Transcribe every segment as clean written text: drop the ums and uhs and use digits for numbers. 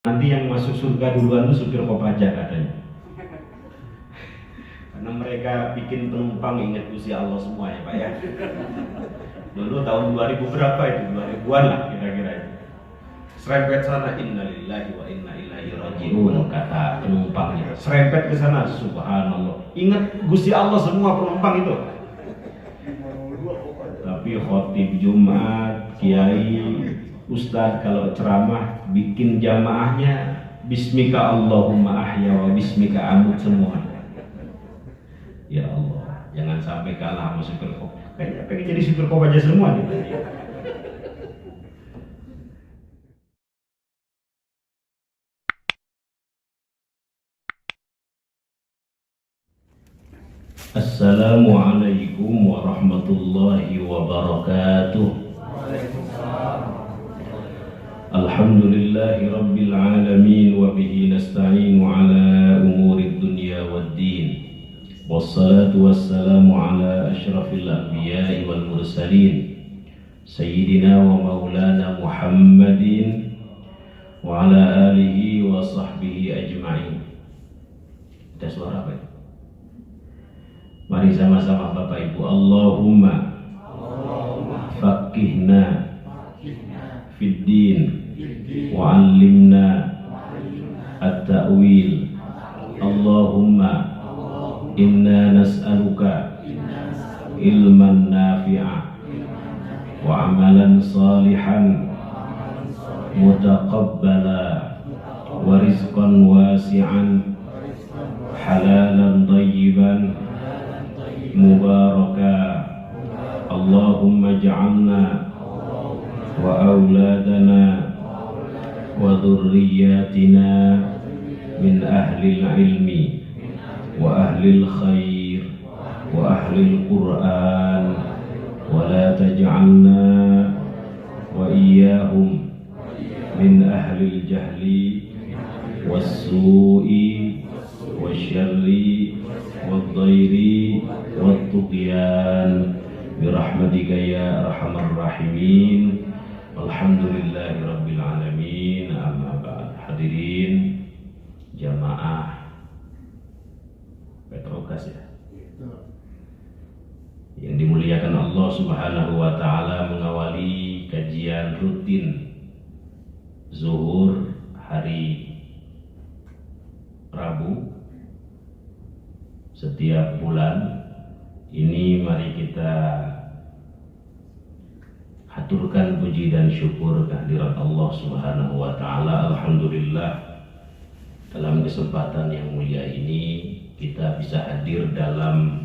Nanti yang masuk surga duluan itu supir Kopaja katanya. Karena mereka bikin penumpang ingat usia Allah semua ya Pak ya. Dulu tahun 2000 berapa itu? 2000-an lah kira-kira itu. Serempet sana, innalillahi wa inna ilaihi rajiun, kata penumpangnya. Serempet ke sana, subhanallah. Ingat Gusti Allah semua penumpang itu. Tapi khotib Jumat, kiai, ustadz kalau ceramah bikin jamaahnya bismika Allahumma ahya wa bismika amut semua. Ya Allah, jangan sampai kalah sama supir kop. Kayaknya pengen jadi supir kop aja semua gitu. Assalamualaikum warahmatullahi wabarakatuh. Alhamdulillahi rabbil alamin wa bihi nasta'inu ala umurid dunya waddin. Wassalatu wassalamu ala asyrafil anbiya'i wal mursalin sayyidina wa maulana Muhammadin wa ala alihi wa sahbihi ajma'in. Ada suara apa ya? Mari sama-sama Bapak Ibu. Allahumma faqihna fid din wa 'allimna at-ta'wil. Allahumma inna nas'aluka ilman nafi'a wa 'amalan salihan mutaqabbala wa rizqan wasi'an halalan thayyiban mubaraka. Allahumma ja'alna wa auladana wa dhurriyyatina min ahlil ilmi wa ahlil khair wa ahlil Qur'an wa la taj'alna wa iyyahum min ahlil jahli was-su'i wasyarri wad-dhairi wat-tughyan birahmatika ya arhamar rahimin. Alhamdulillahi rabbil alamin. Amma ba'd. Hadirin jamaah Petrogas ya, yang dimuliakan Allah Subhanahu wa taala, mengawali kajian rutin zuhur hari Rabu setiap bulan ini. Mari kita haturkan puji dan syukur kehadirat Allah Subhanahu wa taala. Alhamdulillah, dalam kesempatan yang mulia ini kita bisa hadir dalam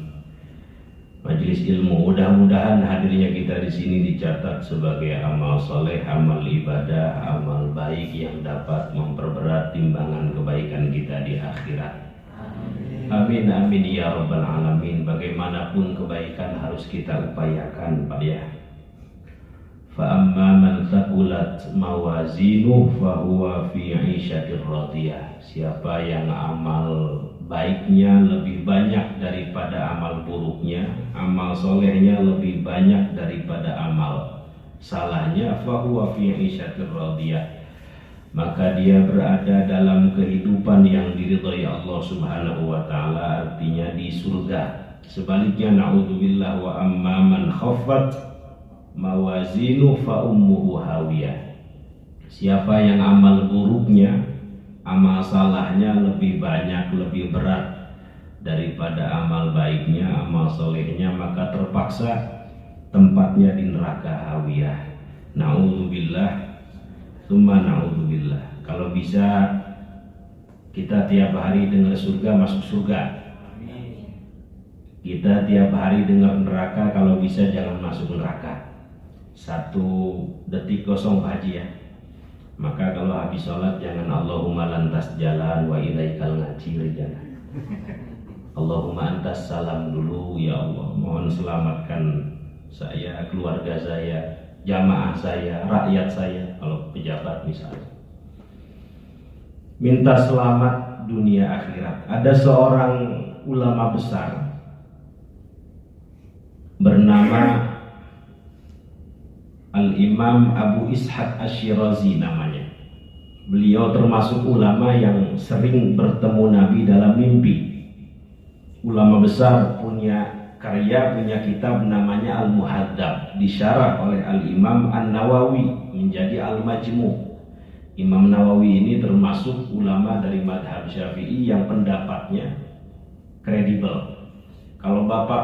majelis ilmu. Mudah-mudahan hadirnya kita di sini dicatat sebagai amal soleh, amal ibadah, amal baik yang dapat memperberat timbangan kebaikan kita di akhirat. Amin amin ya rabbal alamin. Bagaimanapun kebaikan harus kita upayakan Pak ya. Fa amma man thaqulat mawazinuhu fa huwa fi 'ishatir radiyah. Siapa yang amal baiknya lebih banyak daripada amal buruknya, amal solehnya lebih banyak daripada amal salahnya, fa huwa fi 'ishatir radiyah, maka dia berada dalam kehidupan yang diridhai Allah Subhanahu wa taala, artinya di surga. Sebaliknya, naudzubillah, wa amma man khaffat mawazinu fa ummuhu hawiyah. Siapa yang amal buruknya, amal salahnya lebih banyak, lebih berat daripada amal baiknya, amal solehnya, maka terpaksa tempatnya di neraka hawiyah. Naudzubillah, tsumma naudzubillah. Kalau bisa kita tiap hari dengar surga, masuk surga. Kita tiap hari dengar neraka, kalau bisa jangan masuk neraka. 1 detik kosong Pak Haji ya. Maka kalau habis sholat jangan Allahumma lantas jalan wa ilaikal ngajir, jangan. Allahumma antas salam dulu, ya Allah mohon selamatkan saya, keluarga saya, jamaah saya, rakyat saya, kalau pejabat misalnya. Minta selamat dunia akhirat. Ada seorang ulama besar bernama Al-Imam Abu Ishaq Ash-Shirazi namanya. Beliau termasuk ulama yang sering bertemu Nabi dalam mimpi. Ulama besar punya karya, punya kitab namanya Al-Muhadzab, disyarah oleh Al-Imam An-Nawawi menjadi Al-Majmu'. Imam Nawawi ini termasuk ulama dari madhab Syafi'i yang pendapatnya kredibel. Kalau bapak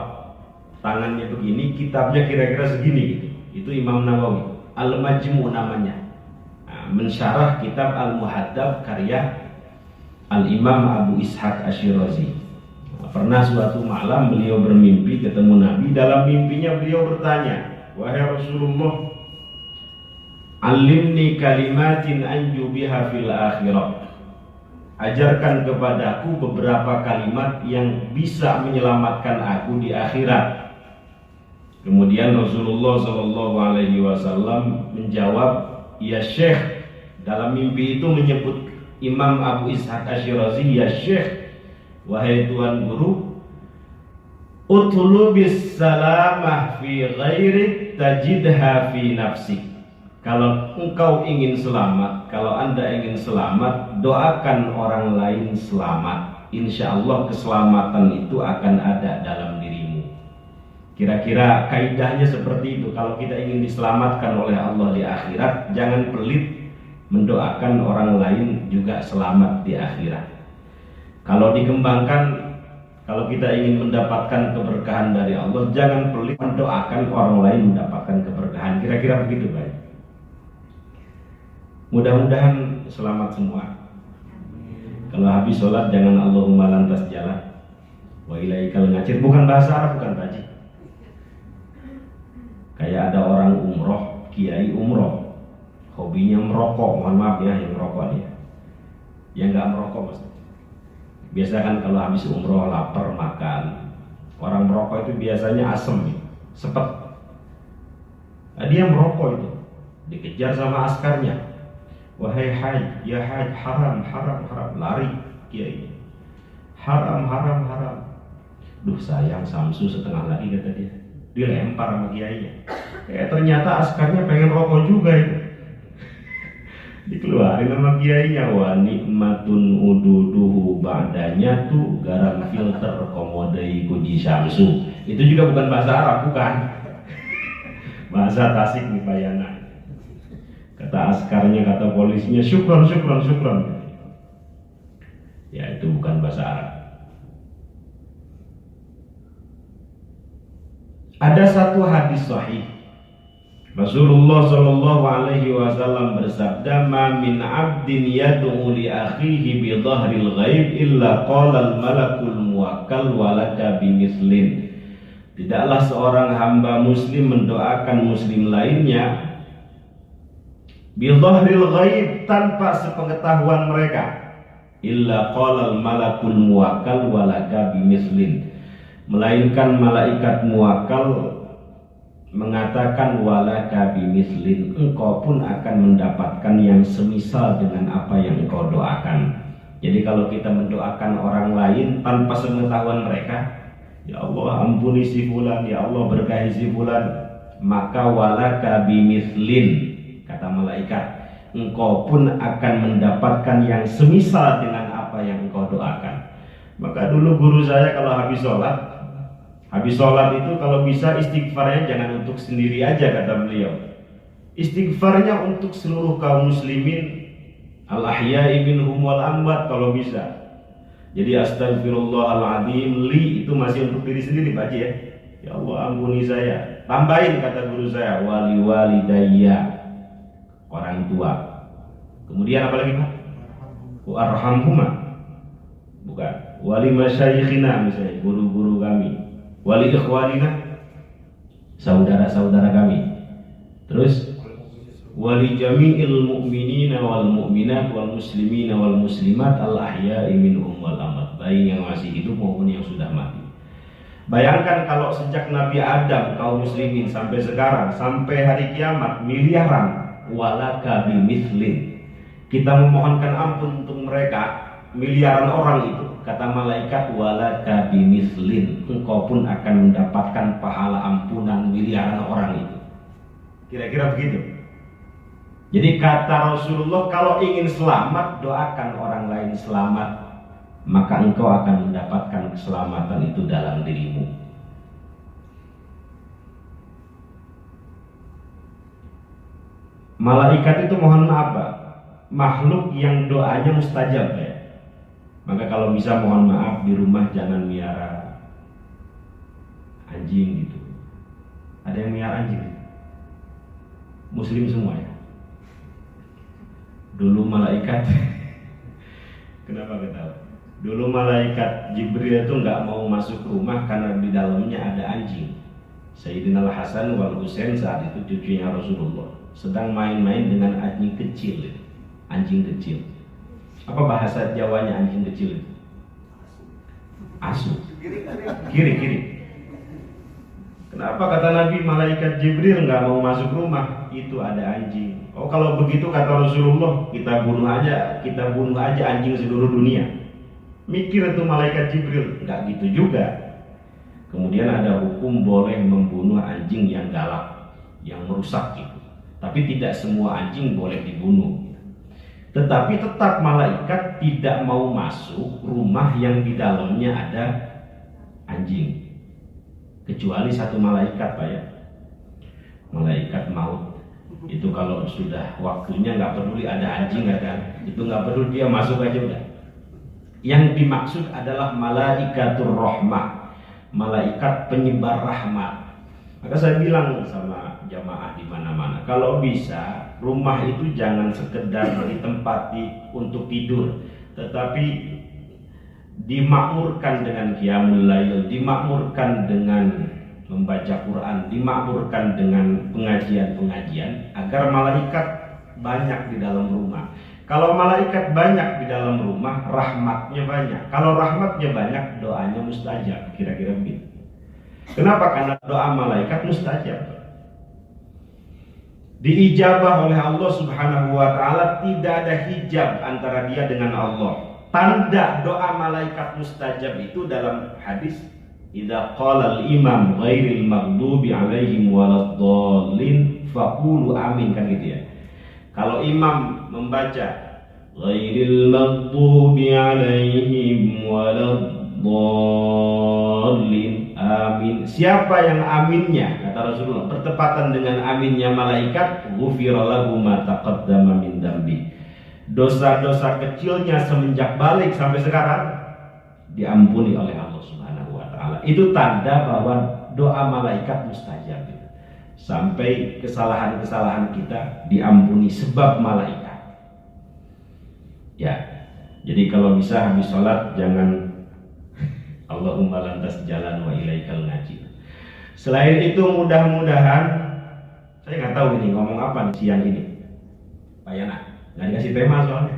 tangannya begini, kitabnya kira-kira segini gitu. Itu Imam Nawawi, Al-Majmu' namanya. Mensyarah kitab Al-Muhadzab karya Al-Imam Abu Ishaq Ash-Shirazi. Pernah suatu malam beliau bermimpi ketemu Nabi. Dalam mimpinya beliau bertanya, "Wahai Rasulullah, alimni kalimatin anju biha fil akhirah." Ajarkan kepadaku beberapa kalimat yang bisa menyelamatkan aku di akhirat. Kemudian Rasulullah SAW menjawab, "Ya Syekh." Dalam mimpi itu menyebut Imam Abu Ishaq Ash-Shirazi, "Ya Syekh, wahai Tuan Guru, utlubis salamah fi ghairi tajidha fi nafsi." Kalau engkau ingin selamat, kalau Anda ingin selamat, doakan orang lain selamat. Insya Allah keselamatan itu akan ada dalam dirimu. Kira-kira kaidahnya seperti itu. Kalau kita ingin diselamatkan oleh Allah di akhirat, jangan pelit mendoakan orang lain juga selamat di akhirat. Kalau dikembangkan, kalau kita ingin mendapatkan keberkahan dari Allah, jangan pelit mendoakan orang lain mendapatkan keberkahan. Kira-kira begitu, Pak. Mudah-mudahan selamat semua. Kalau habis sholat jangan Allahumma lantas jalan wa ilaikal ngacir. Bukan bahasa Arab, bukan Pak Haji. Kayak ada orang umroh, kiai umroh, hobinya merokok. Mohon maaf ya yang merokok dia. Yang nggak merokok maksudnya. Biasa kan kalau habis umroh lapar makan. Orang merokok itu biasanya asem, sepet. Nah, dia merokok itu, dikejar sama askarnya. "Wahai haj, ya haj, haram, haram, haram." Lari kiai. "Haram, haram, haram." Duh sayang Samsu setengah lagi kata dia. Dilempar sama kiainya. Ternyata askarnya pengen rokok juga itu. Dikeluarin sama kiainya. "Wa nikmatun ududuhu ba'danya tuh garam filter komodai kuji Samsu." Itu juga bukan bahasa Arab, bukan. Bahasa Tasik nih Bayana. Kata askarnya, kata polisinya, "Syukron, syukron, syukron." Ya itu bukan bahasa Arab. Ada satu hadis sahih. Rasulullah Shallallahu Alaihi Wasallam bersabda, "Ma min abdin yad'u li akhihi bi dhahril ghaib illa qala al malakul muwakkal walaka bimislin." Tidaklah seorang hamba muslim mendoakan muslim lainnya bidhahril ghaib, tanpa sepengetahuan mereka, illa qala al malakul muwakkal walaka bimislin, melainkan malaikat muwakkal mengatakan walaka bimislin, engkau pun akan mendapatkan yang semisal dengan apa yang engkau doakan. Jadi kalau kita mendoakan orang lain tanpa sepengetahuan mereka, "Ya Allah ampuni si fulan, ya Allah berkahi si fulan," maka walaka bimislin, kata malaikat, engkau pun akan mendapatkan yang semisal dengan apa yang engkau doakan. Maka dulu guru saya kalau habis sholat itu kalau bisa istighfarnya jangan untuk sendiri aja, kata beliau. Istighfarnya untuk seluruh kaum muslimin, al-ahya'i minhum wal amwat kalau bisa. Jadi astagfirullahaladzim li itu masih untuk diri sendiri Pak Haji ya. "Ya Allah ampuni saya." Tambahin kata guru saya, "wali walidayya," orang tua. Kemudian apa lagi Pak? "Warhamhuma." Bukan. "Wali masyayikhina," misalnya guru-guru kami. "Wali ikhwanina," saudara-saudara kami. Terus "Wali jami'il mu'minina wal mu'minat wal muslimina wal muslimat al ahya'i minhum wal amwat," baik yang masih hidup maupun yang sudah mati. Bayangkan kalau sejak Nabi Adam kaum muslimin sampai sekarang, sampai hari kiamat miliaran, walaka bimithlin, kita memohonkan ampun untuk mereka miliaran orang itu, kata malaikat walaka bimithlin, engkau pun akan mendapatkan pahala ampunan miliaran orang itu. Kira-kira begitu. Jadi kata Rasulullah, kalau ingin selamat, doakan orang lain selamat, maka engkau akan mendapatkan keselamatan itu dalam dirimu. Malaikat itu mohon maaf Pak, makhluk yang doanya mustajab ya. Maka kalau bisa mohon maaf di rumah jangan miara anjing gitu. Ada yang miara anjing? Muslim semua ya. Dulu malaikat kenapa ketawa? Dulu malaikat Jibril itu nggak mau masuk rumah karena di dalamnya ada anjing. Sayyidina Al-Hasan wal Husain saat itu cucunya Rasulullah sedang main-main dengan anjing kecil. Anjing kecil. Apa bahasa Jawanya anjing kecil itu? Asu. Kiri. Kenapa kata Nabi malaikat Jibril nggak mau masuk rumah? Itu ada anjing. Oh kalau begitu kata Rasulullah, kita bunuh aja anjing seluruh dunia. Mikir itu malaikat Jibril, nggak gitu juga. Kemudian ada hukum boleh membunuh anjing yang galak, yang merusak gitu. Tapi tidak semua anjing boleh dibunuh. Tetapi tetap malaikat tidak mau masuk rumah yang di dalamnya ada anjing. Kecuali satu malaikat Pak ya, malaikat maut. Itu kalau sudah waktunya nggak peduli ada anjing itu nggak peduli, dia masuk aja udah. Yang dimaksud adalah malaikatur rahmah, malaikat penyebar rahmat. Maka saya bilang sama jamaah di mana-mana, kalau bisa rumah itu jangan sekedar ditempati untuk tidur, tetapi dimakmurkan dengan qiyamul lail, dimakmurkan dengan membaca Quran, dimakmurkan dengan pengajian-pengajian agar malaikat banyak di dalam rumah. Kalau malaikat banyak di dalam rumah, rahmatnya banyak. Kalau rahmatnya banyak, doanya mustajab. Kira-kira begitu. Kenapa? Karena doa malaikat mustajab. Diijabah oleh Allah Subhanahu wa taala, tidak ada hijab antara dia dengan Allah. Tanda doa malaikat mustajab itu dalam hadis, idza qala al-imam ghairil maghdubi alaihim waladdallin faqulu amin, kan gitu ya. Kalau imam membaca ghairil maghdubi alaihim waladdallin amin, siapa yang aminnya, kata Rasulullah, bertepatan dengan aminnya malaikat, ghufira lahu ma taqaddama min dambi, dosa-dosa kecilnya semenjak balik sampai sekarang diampuni oleh Allah Subhanahu wa taala. Itu tanda bahwa doa malaikat mustajab. Sampai kesalahan-kesalahan kita diampuni sebab malaikat. Ya. Jadi kalau bisa habis sholat jangan Allahumma lantas jalan wa ilaikal ngajib. Selain itu mudah-mudahan, saya nggak tahu ini ngomong apa nih siang ini, Pak Yana, nggak dikasih tema soalnya.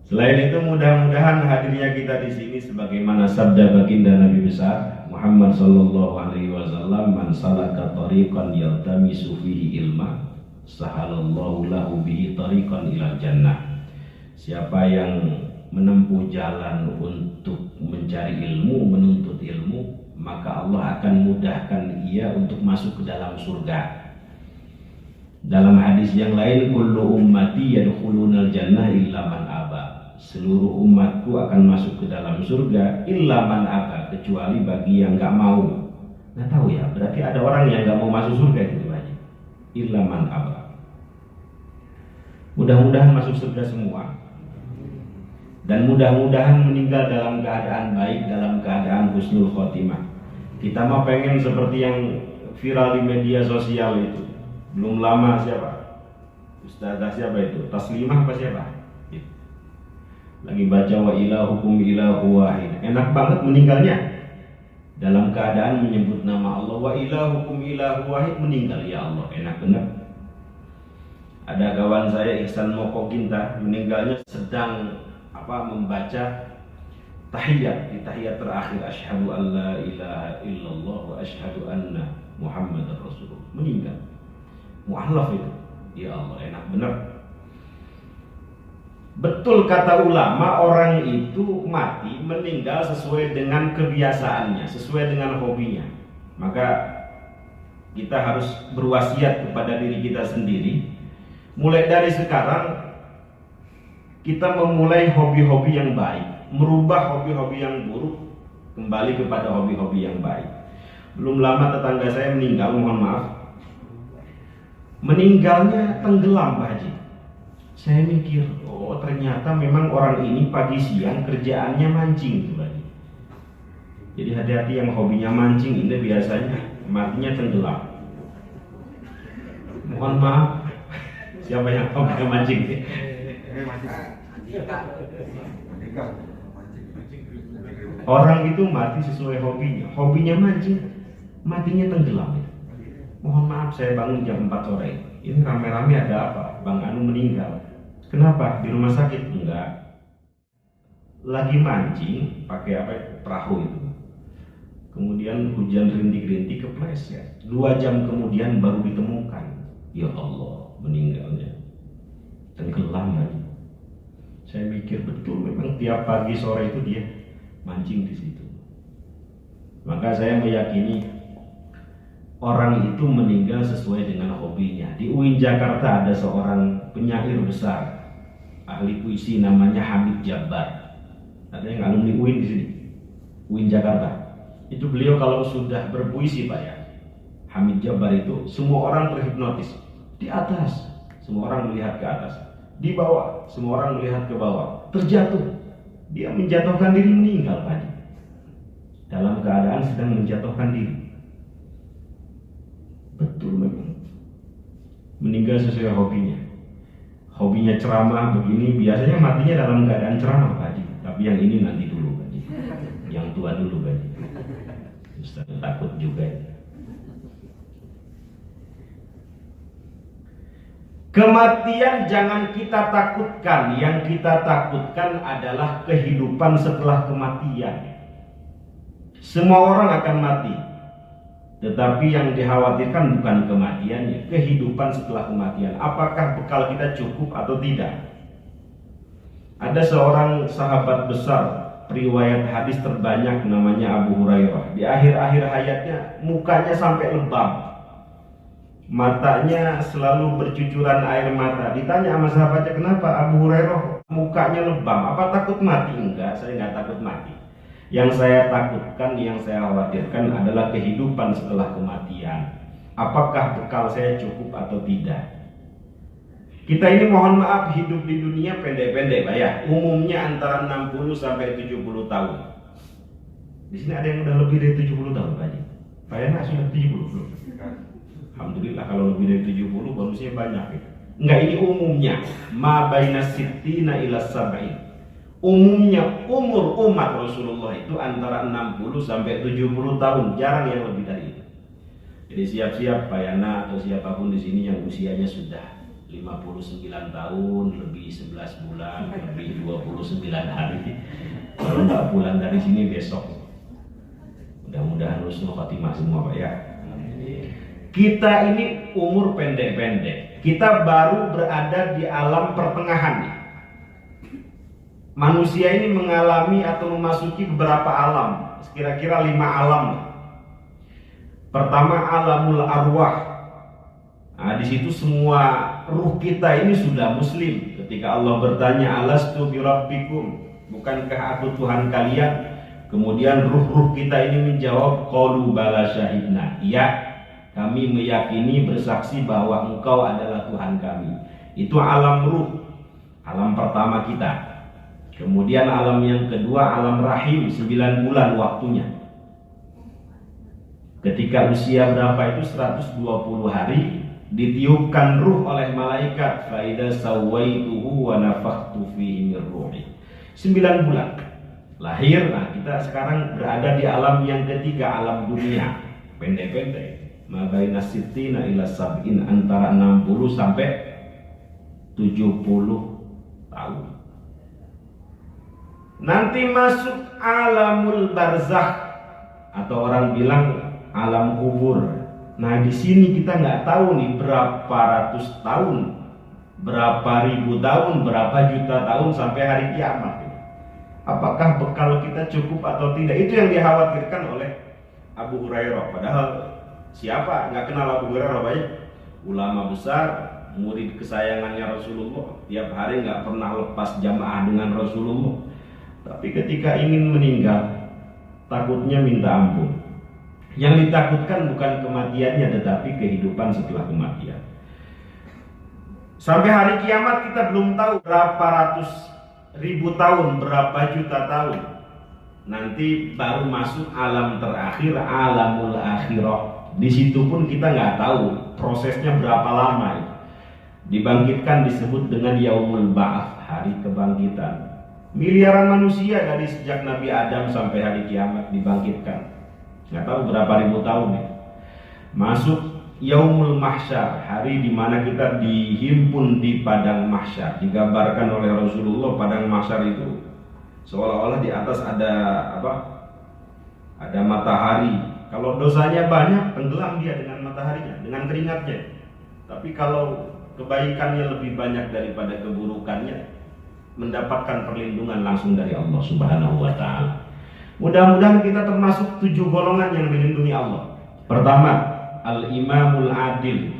Selain itu mudah-mudahan hadirnya kita di sini sebagaimana sabda baginda Nabi besar Muhammad sallallahu alaihi wasallam, man salaka tariqan yaltamisu fihi ilma sahalallahu lahu bihi tariqan ilal jannah. Siapa yang menempuh jalan untuk mencari ilmu, menuntut ilmu, maka Allah akan mudahkan ia untuk masuk ke dalam surga. Dalam hadis yang lain, kullu ummati yadkhulunal jannah illa man aba. Seluruh umatku akan masuk ke dalam surga illa man aba, kecuali bagi yang nggak mau. Nggak tahu ya, berarti ada orang yang nggak mau masuk surga itu aja. Illa man aba. Mudah-mudahan masuk surga semua. Dan mudah-mudahan meninggal dalam keadaan baik, dalam keadaan husnul khotimah. Kita mah pengen seperti yang viral di media sosial itu. Belum lama siapa? Ustazah siapa itu? Taslimah apa siapa? Lagi baca wa ilahukum ilahu wahid. Enak banget meninggalnya. Dalam keadaan menyebut nama Allah, wa ilahukum ilahu wahid, meninggal. Ya Allah, enak benar. Ada kawan saya Ihsan Moko Ginta, meninggalnya sedang membaca tahiyat, di tahiyat terakhir, asyhadu an la ilaha illallah wa asyhadu anna muhammadar rasulullah, meninggal. Mu'allaf itu. Ya Allah, enak benar. Betul kata ulama, orang itu mati, meninggal sesuai dengan kebiasaannya, sesuai dengan hobinya. Maka Kita harus berwasiat kepada diri kita sendiri. Mulai dari sekarang kita memulai hobi-hobi yang baik, merubah hobi-hobi yang buruk kembali kepada hobi-hobi yang baik. Belum lama tetangga saya meninggal, mohon maaf. Meninggalnya tenggelam Pak Haji. Saya mikir, oh ternyata memang orang ini pagi siang kerjaannya mancing Pak Haji. Jadi hati-hati yang hobinya mancing ini biasanya matinya tenggelam. Mohon maaf, siapa yang hobinya mancing? Orang itu mati sesuai hobinya. Hobinya mancing, matinya tenggelam. Mohon maaf, saya bangun jam 4 sore. Ini rame-rame ada apa? Bang Anu meninggal. Kenapa? Di rumah sakit? Enggak. Lagi mancing, pakai apa? Perahu itu. Kemudian hujan rintik-rintik kepleset. 2 jam kemudian baru ditemukan. Ya Allah, meninggalnya. Tenggelam lagi. Saya mikir betul memang tiap pagi sore itu dia mancing di situ. Maka saya meyakini orang itu meninggal sesuai dengan hobinya. Di UIN Jakarta ada seorang penyair besar, ahli puisi namanya Hamid Jabbar. Ada yang alumni UIN di sini, UIN Jakarta. Itu beliau kalau sudah berpuisi Pak ya, Hamid Jabbar itu semua orang terhipnotis. Di atas, semua orang melihat ke atas. Di bawah, semua orang melihat ke bawah. Terjatuh, dia menjatuhkan diri, meninggal Pak. Dalam keadaan sedang menjatuhkan diri. Betul memang. Meninggal sesuai hobinya. Hobinya ceramah begini, biasanya matinya dalam keadaan ceramah Pak Haji. Tapi yang ini nanti dulu Pak Haji. Yang tua dulu Pak Haji. Ustaz takut juga ya. Kematian jangan kita takutkan. Yang kita takutkan adalah kehidupan setelah kematian. Semua orang akan mati, tetapi yang dikhawatirkan bukan kematiannya, kehidupan setelah kematian. Apakah bekal kita cukup atau tidak? Ada seorang sahabat besar, riwayat hadis terbanyak namanya Abu Hurairah. Di akhir-akhir hayatnya mukanya sampai lebam, matanya selalu bercucuran air mata. Ditanya sama sahabatnya, kenapa Abu Hurairah mukanya lebam? Apa takut mati? Enggak, saya enggak takut mati. Yang saya takutkan, yang saya khawatirkan adalah kehidupan setelah kematian. Apakah bekal saya cukup atau tidak? Kita ini mohon maaf hidup di dunia pendek-pendek Pak ya. Umumnya antara 60 sampai 70 tahun. Di sini ada yang udah lebih dari 70 tahun Pak Haji. Pak Yana sudah 70 belum? Alhamdulillah, kalau lebih dari 70 bonusnya banyak ya. Enggak, ini umumnya ma baina sittina ila sab'in. Umumnya umur umat Rasulullah itu antara 60 sampai 70 tahun, jarang yang lebih dari itu. Jadi siap-siap Pak Yana atau siapapun di sini yang usianya sudah 59 tahun, lebih 11 bulan, lebih 29 hari. Kalau nggak pulang dari sini besok. Mudah-mudahan husnul khotimah semua Pak ya. Kita ini umur pendek-pendek. Kita baru berada di alam pertengahan nih. Manusia ini mengalami atau memasuki beberapa alam, kira-kira 5 alam. Pertama alamul arwah. Nah, di situ semua ruh kita ini sudah muslim. Ketika Allah bertanya, alastu birabbikum, bukankah aku Tuhan kalian? Kemudian ruh-ruh kita ini menjawab, qalu bala syahidna. Ya, kami meyakini bersaksi bahwa engkau adalah Tuhan kami. Itu alam ruh, alam pertama kita. Kemudian alam yang kedua, alam rahim, 9 bulan waktunya. Ketika usia berapa itu 120 hari, ditiupkan ruh oleh malaikat, fa idza sawaituhu wa nafakhtu fihi min ruhi. 9 bulan lahir. Nah, kita sekarang berada di alam yang ketiga, alam dunia. Pendek-pendek, ma baina sittina ila sab'in, antara 60 sampai 70 tahun. Nanti masuk alamul barzakh, atau orang bilang alam kubur. Nah, di sini kita nggak tahu nih berapa ratus tahun, berapa ribu tahun, berapa juta tahun sampai hari kiamat. Apakah bekal kita cukup atau tidak? Itu yang dikhawatirkan oleh Abu Hurairah. Padahal Siapa? Nggak kenal Abu Hurairah banyak? Ulama besar, murid kesayangannya Rasulullah, tiap hari nggak pernah lepas jamaah dengan Rasulullah. Tapi ketika ingin meninggal, takutnya minta ampun. Yang ditakutkan bukan kematiannya, tetapi kehidupan setelah kematian. Sampai hari kiamat kita belum tahu berapa ratus ribu tahun, berapa juta tahun. Nanti baru masuk alam terakhir, alamul akhirah. Di situ pun kita nggak tahu prosesnya berapa lama. Dibangkitkan disebut dengan yaumul ba'ats, hari kebangkitan. Miliaran manusia dari sejak Nabi Adam sampai hari kiamat dibangkitkan. Nggak tahu berapa ribu tahun ya. Masuk yaumul mahsyar, hari di mana kita dihimpun di padang mahsyar. Digambarkan oleh Rasulullah padang mahsyar itu seolah-olah di atas ada apa? Ada matahari. Kalau dosanya banyak, tenggelam dia dengan mataharinya, dengan keringatnya. Tapi kalau kebaikannya lebih banyak daripada keburukannya, mendapatkan perlindungan langsung dari Allah Subhanahu wa ta'ala. Mudah-mudahan kita termasuk 7 golongan yang dilindungi Allah. Pertama, al-imamul adil,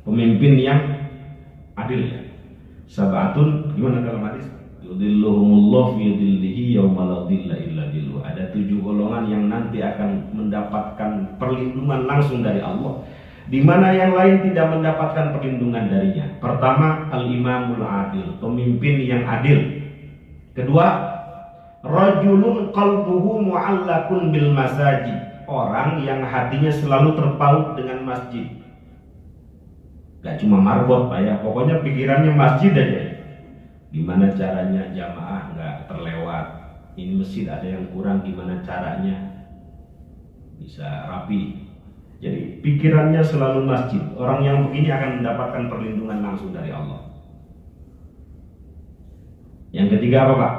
pemimpin yang adil. Sabatun, gimana dalam hadis? Yudhilluhumullah fi dhillihi yawma la dhilla illa dhilluh. Ada 7 golongan yang nanti akan mendapatkan perlindungan langsung dari Allah, di mana yang lain tidak mendapatkan perlindungan darinya. Pertama, al-imamul adil, pemimpin yang adil. Kedua, rajulun qalbuhu mu'allakun bil masajid, orang yang hatinya selalu terpaut dengan masjid. Gak cuma marbot Pak ya, pokoknya pikirannya masjid aja. Gimana caranya jamaah gak terlewat, ini masjid ada yang kurang, gimana caranya bisa rapi. Jadi pikirannya selalu masjid. Orang yang begini akan mendapatkan perlindungan langsung dari Allah. Yang ketiga apa Pak?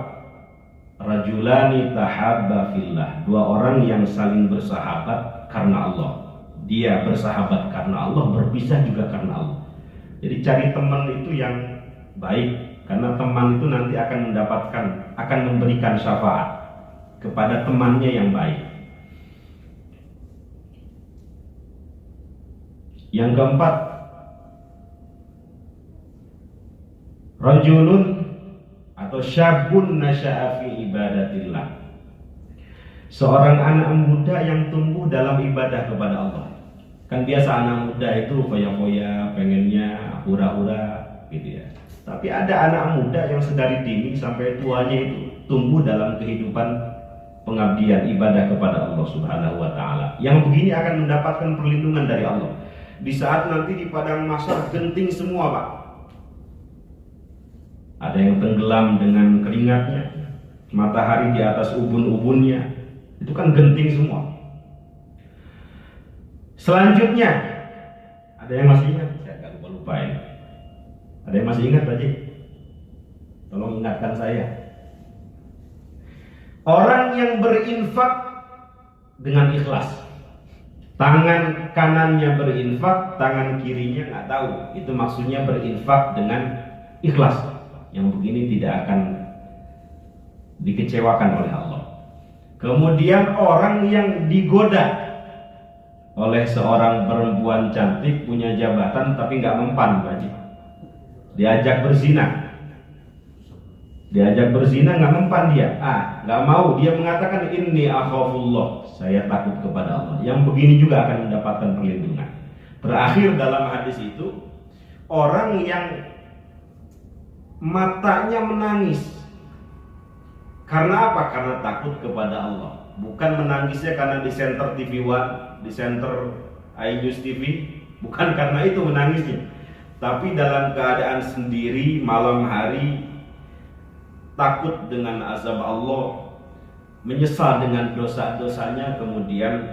Rajulani tahabba fillah, 2 orang yang saling bersahabat karena Allah. Dia bersahabat karena Allah, berpisah juga karena Allah. Jadi cari teman itu yang baik, karena teman itu nanti akan memberikan syafaat kepada temannya yang baik. Yang keempat, rajulun atau syabun nasya'a fi ibadatillah, seorang anak muda yang tumbuh dalam ibadah kepada Allah. Kan biasa anak muda itu foya-foya, pengennya hura-hura gitu ya. Tapi ada anak muda yang sedari dini sampai tuanya itu tumbuh dalam kehidupan pengabdian ibadah kepada Allah Subhanahu wa ta'ala. Yang begini akan mendapatkan perlindungan dari Allah. Di saat nanti di padang mahsyar genting semua Pak. Ada yang tenggelam dengan keringatnya, matahari di atas ubun-ubunnya, itu kan genting semua. Selanjutnya, ada yang masih ingat? Saya agak lupa ini. Ada yang masih ingat Pak Ji? Tolong ingatkan saya. Orang yang berinfak dengan ikhlas. Tangan kanannya berinfak, tangan kirinya nggak tahu. Itu maksudnya berinfak dengan ikhlas. Yang begini tidak akan dikecewakan oleh Allah. Kemudian orang yang digoda oleh seorang perempuan cantik, punya jabatan tapi nggak mempan Pak Haji. Diajak berzina nggak mempan dia, nggak mau, dia mengatakan inni akhafullah, saya takut kepada Allah. Yang begini juga akan mendapatkan perlindungan. Terakhir dalam hadis itu, orang yang matanya menangis. Karena apa? Karena takut kepada Allah. Bukan menangisnya karena di center TV One, di center iNews TV, bukan karena itu menangisnya. Tapi dalam keadaan sendiri malam hari, takut dengan azab Allah, menyesal dengan dosa-dosanya, kemudian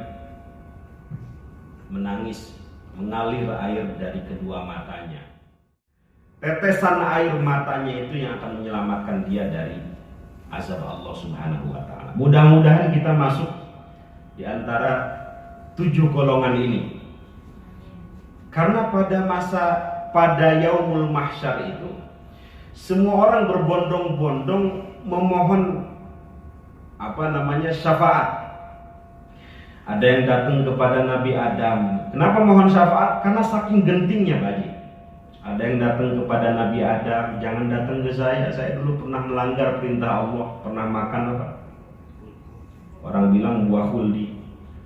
menangis, mengalir air dari kedua matanya. Tetesan air matanya itu yang akan menyelamatkan dia dari azab Allah Subhanahu wa ta'ala. Mudah-mudahan kita masuk di antara 7 golongan ini. Karena pada yaumul mahsyar itu semua orang berbondong-bondong memohon syafaat. Ada yang datang kepada Nabi Adam. Kenapa mohon syafaat? Karena saking gentingnya Pak Haji. Ada yang datang kepada Nabi Adam, jangan datang ke saya dulu pernah melanggar perintah Allah, pernah makan apa? Orang bilang buah khuldi.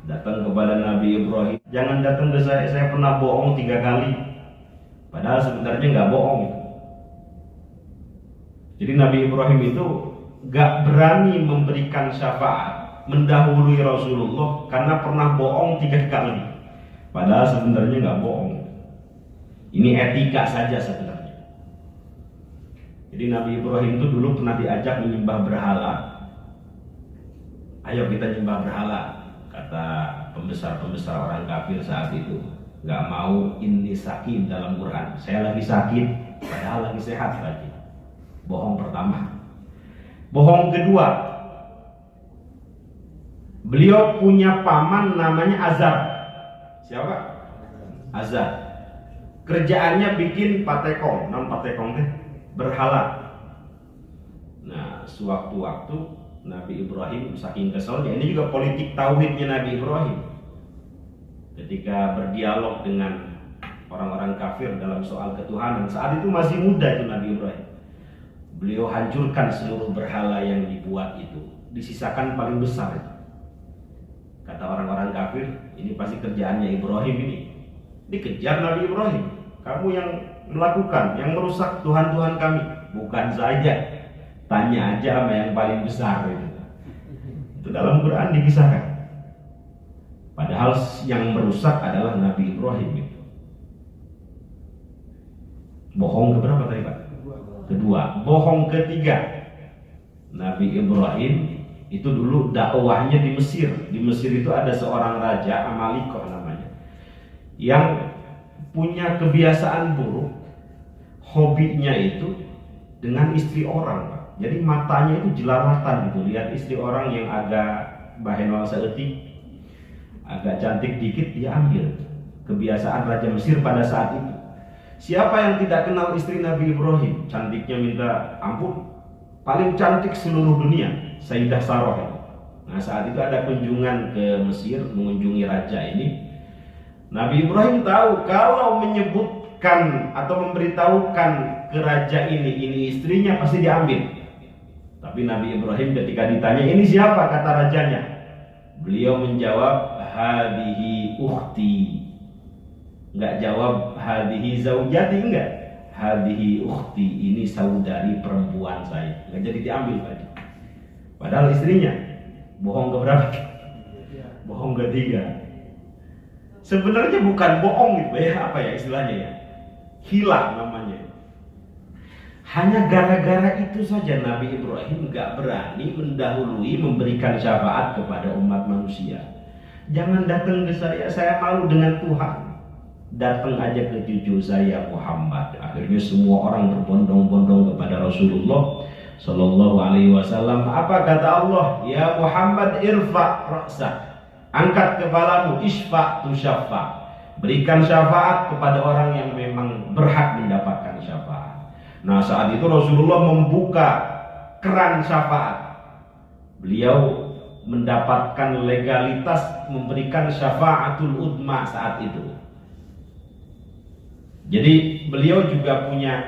Datang kepada Nabi Ibrahim, jangan datang ke saya pernah bohong 3 kali. Padahal sebenarnya nggak bohong. Jadi Nabi Ibrahim itu nggak berani memberikan syafaat, mendahului Rasulullah karena pernah bohong 3 kali. Padahal sebenarnya nggak bohong. Ini etika saja sebenarnya. Jadi Nabi Ibrahim itu dulu pernah diajak menyembah berhala. Ayo kita nyembah berhala, kata pembesar-pembesar orang kafir saat itu. Nggak mau, ini sakit dalam Quran. Saya lagi sakit, padahal lagi sehat lagi. Bohong pertama. Bohong kedua, beliau punya paman namanya Azar. Siapa? Azar. Kerjaannya bikin patekong, non patekong teh berhala. Nah, sewaktu-waktu Nabi Ibrahim saking keselnya, ini juga politik tauhidnya Nabi Ibrahim. Ketika berdialog dengan orang-orang kafir dalam soal ketuhanan, saat itu masih muda itu Nabi Ibrahim. Beliau hancurkan seluruh berhala yang dibuat itu, disisakan paling besar itu. Kata orang-orang kafir, ini pasti kerjaannya Ibrahim ini. Dikejar Nabi Ibrahim. Kamu yang melakukan, yang merusak Tuhan-Tuhan kami. Bukan saja, tanya aja sama yang paling besar itu. Itu dalam Quran dikisahkan. Padahal yang merusak adalah Nabi Ibrahim itu. Bohong keberapa tadi Pak? Kedua. Bohong ketiga, Nabi Ibrahim itu dulu dakwahnya di Mesir. Di Mesir itu ada seorang raja, Amalikoh namanya, yang punya kebiasaan buruk. Hobinya itu dengan istri orang Pak. Jadi matanya itu jelalatan gitu, lihat istri orang yang agak bahenol seetik, agak cantik dikit dia ambil. Kebiasaan Raja Mesir pada saat itu. Siapa yang tidak kenal istri Nabi Ibrahim? Cantiknya minta ampun. Paling cantik seluruh dunia, Sayyidah Sarah. Nah saat itu ada kunjungan ke Mesir, mengunjungi raja ini. Nabi Ibrahim tahu kalau menyebutkan atau memberitahukan ke raja ini istrinya pasti diambil. Tapi Nabi Ibrahim ketika ditanya ini siapa, kata rajanya, beliau menjawab hadihi ukhti. Enggak jawab hadihi zaujati, enggak. Hadihi ukhti, ini saudari perempuan saya. Enggak jadi diambil tadi. Padahal istrinya. Bohong keberapa? Bohong ketiga. Sebenarnya bukan bohong gitu ya, apa ya istilahnya ya? Hilang namanya. Hanya gara-gara itu saja Nabi Ibrahim enggak berani mendahului memberikan syafaat kepada umat manusia. Jangan datang ke saya malu dengan Tuhan. Datang aja ke cucu saya Muhammad. Akhirnya semua orang berbondong-bondong kepada Rasulullah Sallallahu Alaihi Wasallam. Apa kata Allah? Ya Muhammad irfa' ra'sak. Angkat kepalamu, isfa' tu syafa'. Berikan syafaat kepada orang yang memang berhak mendapatkan syafaat. Nah saat itu Rasulullah membuka keran syafaat. Beliau mendapatkan legalitas memberikan syafaatul udma saat itu. Jadi beliau juga punya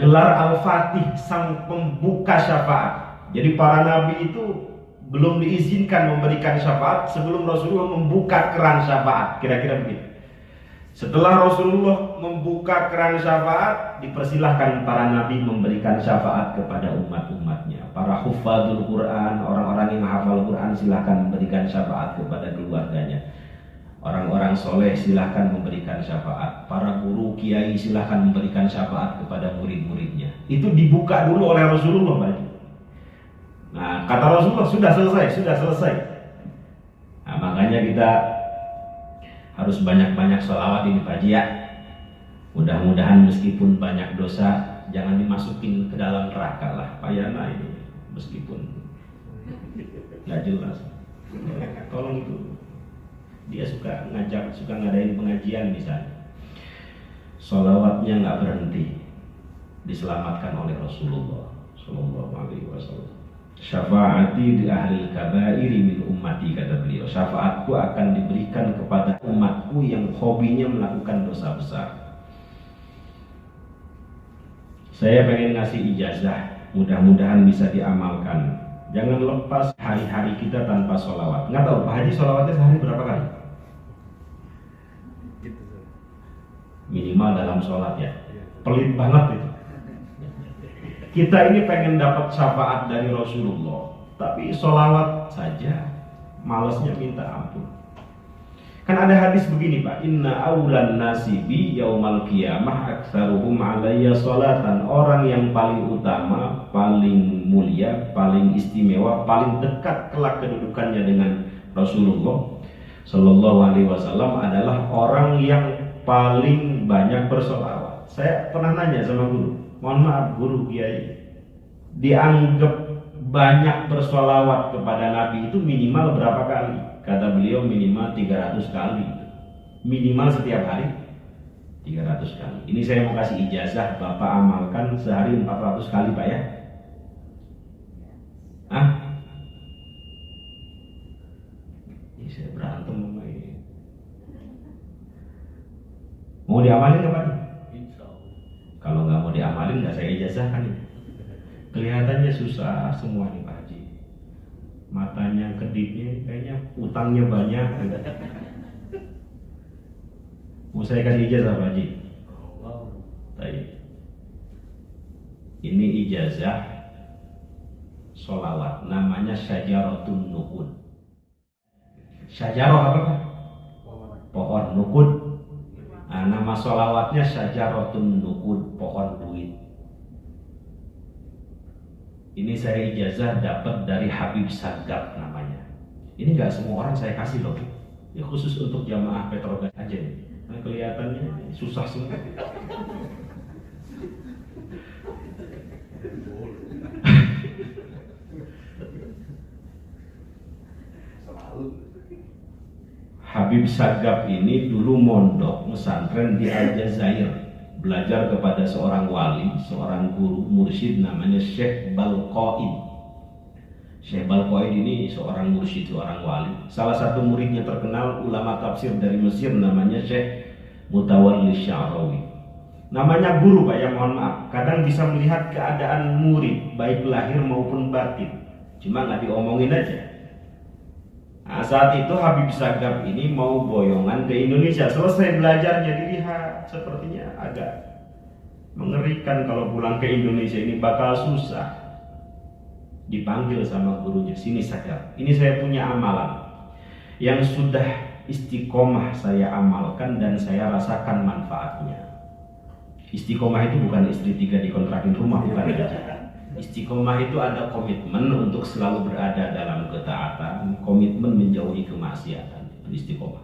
gelar Al-Fatih, sang pembuka syafaat. Jadi para nabi itu belum diizinkan memberikan syafaat sebelum Rasulullah membuka keran syafaat. Kira-kira begitu. Setelah Rasulullah membuka keran syafaat, dipersilahkan para nabi memberikan syafaat kepada umat-umatnya. Para hufadzul Quran, orang-orang yang hafal Quran silahkan memberikan syafaat kepada keluarganya. Orang-orang soleh silahkan memberikan syafaat. Para guru, kiai silahkan memberikan syafaat kepada murid-muridnya. Itu dibuka dulu oleh Rasulullah Pak. Nah kata Rasulullah sudah selesai. Nah makanya kita harus banyak-banyak sholawat ini Pak ya. Mudah-mudahan meskipun banyak dosa jangan dimasukin ke dalam neraka lah payana ini. Meskipun nggak jelas. Tolong itu. Dia suka ngadain pengajian misalnya. Sholawatnya nggak berhenti. Diselamatkan oleh Rasulullah Sallallahu Alaihi Wasallam. Syafaati di ahli kabairi min ummati, kata beliau, syafaatku akan diberikan kepada umatku yang hobinya melakukan dosa besar. Saya pengen ngasih ijazah, mudah-mudahan bisa diamalkan. Jangan lepas hari-hari kita tanpa sholawat. Nggak tahu Pak Haji sholawatnya sehari berapa kali? Minimal dalam sholat ya. Pelit banget itu. Kita ini pengen dapat syafaat dari Rasulullah, tapi sholawat saja malesnya minta ampun. Kan ada hadis begini Pak, inna awlan nasibi yaumal qiyamah aktsaruhum alayya sholatan. Orang yang paling utama, paling mulia, paling istimewa, paling dekat kelak kedudukannya dengan Rasulullah Sallallahu Alaihi Wasallam adalah orang yang paling banyak bersolawat. Saya pernah nanya sama guru, mohon maaf guru kiai, dianggap banyak bersolawat kepada Nabi itu minimal berapa kali? Kata beliau minimal 300 kali. Minimal setiap hari 300 kali. Ini saya mau kasih ijazah, Bapak amalkan sehari 400 kali Pak ya. Ini saya berantem sama ini. Mau diamalin nggak Pak? Kalau nggak mau diamalin nggak saya ijazahkan ini. Kelihatannya susah semua nih Pak Haji. Matanya kedipnya kayaknya utangnya banyak. Mau saya kasih ijazah Pak Haji? Baik. Ini ijazah sholawat, namanya syajaratun nuqud. Syajarah apa Pak? Pohon nuqud. Nah, nama sholawatnya syajaratun nuqud, pohon duit. Ini saya ijazah dapat dari Habib Sagaf namanya. Ini nggak semua orang saya kasih loh. Ini khusus untuk jamaah Petrogas aja nih. Nah, kelihatannya susah semua. Habib Sagaf ini dulu mondok pesantren di Aljazair, belajar kepada seorang wali, seorang guru mursyid namanya Syekh Balqaid. Syekh Balqaid ini seorang mursyid, seorang wali. Salah satu muridnya terkenal ulama tafsir dari Mesir namanya Syekh Mutawalli Sya'rawi. Namanya guru Pak ya, mohon maaf. Kadang bisa melihat keadaan murid baik lahir maupun batin. Cuma nggak diomongin aja. Nah, saat itu Habib Sagaf ini mau boyongan ke Indonesia. Selesai belajarnya dilihat sepertinya agak mengerikan kalau pulang ke Indonesia ini bakal susah. Dipanggil sama gurunya, sini Sagaf, ini saya punya amalan yang sudah istiqomah saya amalkan dan saya rasakan manfaatnya. Istiqomah itu bukan istri 3 dikontrakin rumah, bukan aja. Istiqomah itu ada komitmen untuk selalu berada dalam ketaatan, komitmen menjauhi kemaksiatan. Itu istiqomah.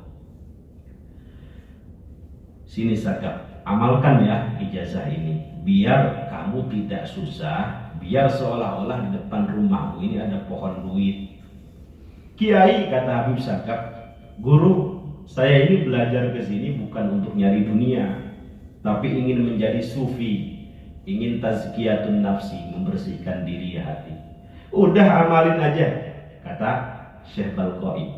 Sini Sagaf, amalkan ya ijazah ini, biar kamu tidak susah, biar seolah-olah di depan rumahmu ini ada pohon duit. Kiai, kata Habib Sagaf, guru, saya ini belajar ke sini bukan untuk nyari dunia, tapi ingin menjadi sufi, ingin tazkiyatun nafsi, membersihkan diri hati. Udah amalin aja, kata Syekh Balqaid.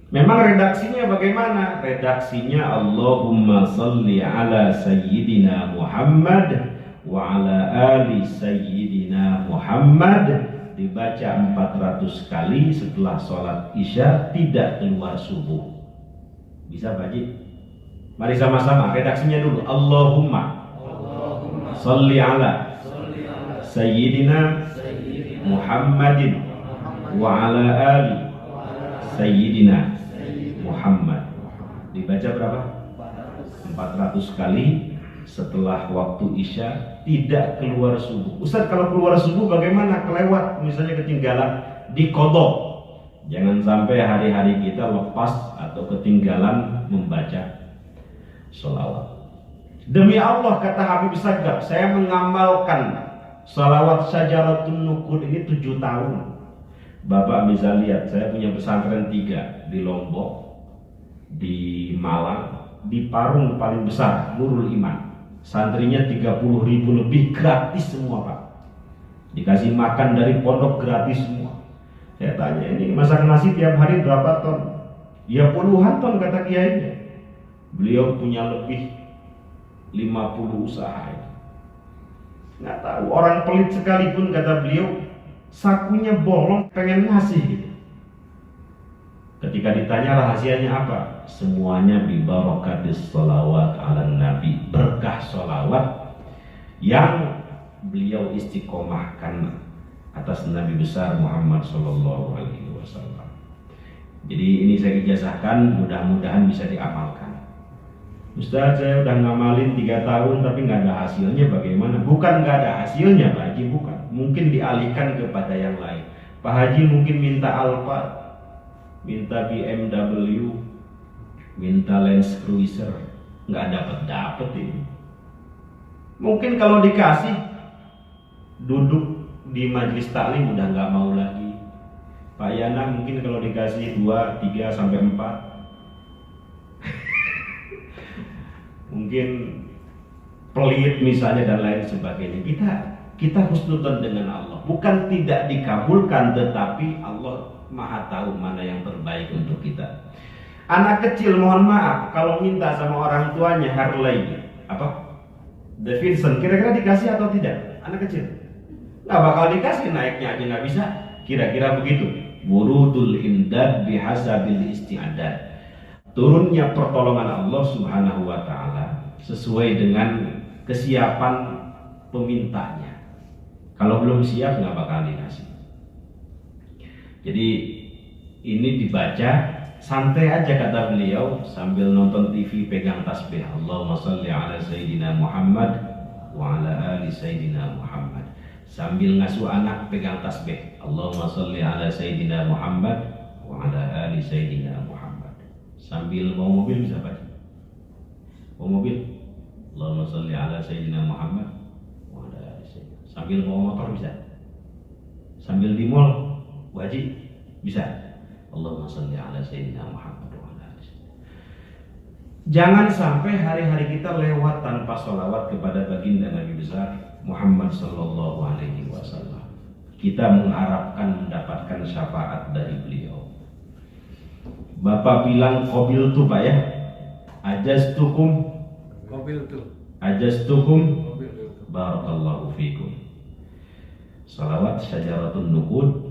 Memang redaksinya bagaimana? Redaksinya Allahumma salli ala sayyidina Muhammad wa ala ali sayyidina Muhammad, dibaca 400 kali setelah sholat isya, tidak keluar subuh. Bisa Pak Haji? Mari sama-sama redaksinya dulu. Allahumma salli ala sayyidina Muhammadin wa ala ali sayyidina Muhammad. Dibaca berapa? 400 kali setelah waktu isya, tidak keluar subuh. Ustaz, kalau keluar subuh bagaimana? Kelewat, misalnya ketinggalan, diqodho. Jangan sampai hari-hari kita lepas atau ketinggalan membaca sholawat. Demi Allah, kata Habib Sagaf, saya mengamalkan sholawat syajaratun nuqud ini 7 tahun. Bapak bisa lihat, saya punya pesantren 3 di Lombok, di Malang, di Parung paling besar, Nurul Iman. Santrinya 30.000 lebih, gratis semua Pak. dikasih makan dari pondok gratis semua. Saya tanya, ini masak nasi tiap hari berapa ton? Ya puluhan ton kata kiainya. Beliau punya lebih 50 usaha. Nggak tahu, orang pelit sekalipun kata beliau, sakunya bolong pengen ngasih gitu. Ketika ditanya rahasianya apa? Semuanya bibarakatis sholawat ala nabi, berkah sholawat yang beliau istiqomahkan atas Nabi besar Muhammad Sallallahu Alaihi Wasallam. Jadi ini saya ijazahkan, mudah-mudahan bisa diamalkan. Ustaz, saya udah ngamalin 3 tahun tapi nggak ada hasilnya, bagaimana? Bukan nggak ada hasilnya Pak Haji, bukan. Mungkin dialihkan kepada yang lain. Pak Haji mungkin minta Alfa, minta BMW, minta Land Cruiser, nggak dapat ini. Mungkin kalau dikasih, duduk di majelis taklim udah nggak mau lagi. Pak Yana mungkin kalau dikasih 2, 3 sampai 4 mungkin pelit misalnya dan lain sebagainya. Kita husnudzon dengan Allah, bukan tidak dikabulkan, tetapi Allah Maha tahu mana yang terbaik untuk kita. Anak kecil mohon maaf kalau minta sama orang tuanya Harley Davidson, kira-kira dikasih atau tidak? Anak kecil nggak bakal dikasih, naiknya aja nggak bisa. Kira-kira begitu. Wurudul imdad bihasabil isti'adad, turunnya pertolongan Allah Subhanahu wa Ta'ala sesuai dengan kesiapan pemintanya. Kalau belum siap nggak bakal dikasih. Jadi ini dibaca santai aja kata beliau, sambil nonton TV pegang tasbih, Allahumma sholli ala sayyidina Muhammad wa ala ali sayyidina Muhammad. Sambil ngasuh anak pegang tasbih, Allahumma sholli ala sayyidina Muhammad wa ala ali sayyidina Muhammad. Sambil bawa mobil bisa baca. Bawa mobil, Allahumma sholli ala sayyidina Muhammad wa ala ali sayyidina. Sambil bawa motor bisa. Sambil di mall, Bu Haji bisa. Allahumma sholli ala sayyidina Muhammad wa ala ali sayyidina. Jangan sampai hari-hari kita lewat tanpa sholawat kepada baginda Nabi besar Muhammad Sallallahu Alaihi Wasallam. Kita mengharapkan mendapatkan syafaat dari beliau. Bapak bilang qabil tu Pak ya, ajastukum barakallahu fikum. Salawat Syajaratun Nuqud,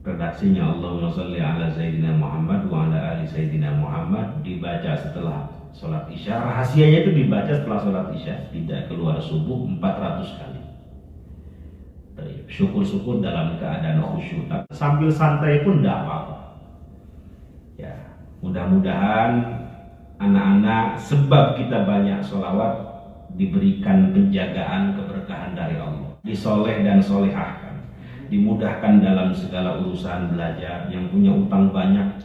redaksinya Allahumma sholli ala sayyidina Muhammad wa ala ali sayyidina Muhammad, dibaca setelah sholat isya. Rahasianya itu dibaca setelah sholat isya, tidak keluar subuh 400 kali. Syukur-syukur dalam keadaan khusyuk, sambil santai pun tidak apa-apa. Ya, mudah-mudahan anak-anak, sebab kita banyak sholawat, diberikan penjagaan keberkahan dari Allah, disoleh dan solehahkan, dimudahkan dalam segala urusan belajar. Yang punya utang banyak,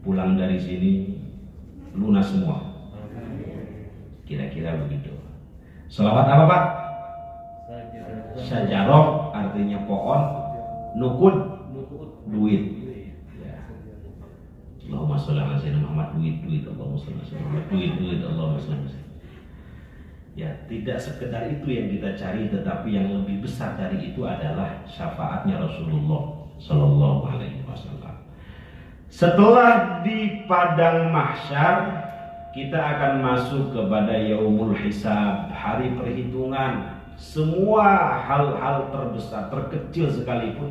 pulang dari sini lunas semua. Kira-kira begitu. Sholawat apa Pak? Syajarah artinya pohon, nukud duit. Ya. Allahumma sholli ala sayyidina Muhammad, duit. Allahumma sholli ala sayyidina Muhammad, duit. Allahumma sholli ala sayyidina. Ya, tidak sekedar itu yang kita cari, tetapi yang lebih besar dari itu adalah syafaatnya Rasulullah Sallallahu Alaihi Wasallam. Setelah di padang mahsyar, kita akan masuk kepada yaumul hisab, hari perhitungan. Semua hal-hal terbesar, terkecil sekalipun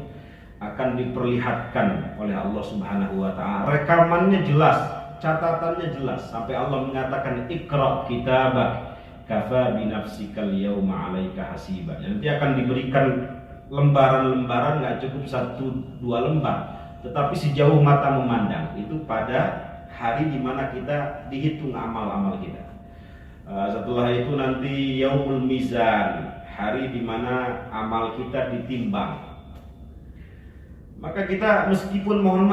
akan diperlihatkan oleh Allah Subhanahu wa Ta'ala. Rekamannya jelas, catatannya jelas, sampai Allah mengatakan Iqra kitabak kafa binafsikal yawma 'alaika hasiba. Nanti akan diberikan lembaran-lembaran, nggak cukup 1-2 lembar, tetapi sejauh mata memandang. Itu pada hari di mana kita dihitung amal-amal kita. Setelah itu nanti yaumul mizan, hari di mana amal kita ditimbang. Maka kita meskipun mohon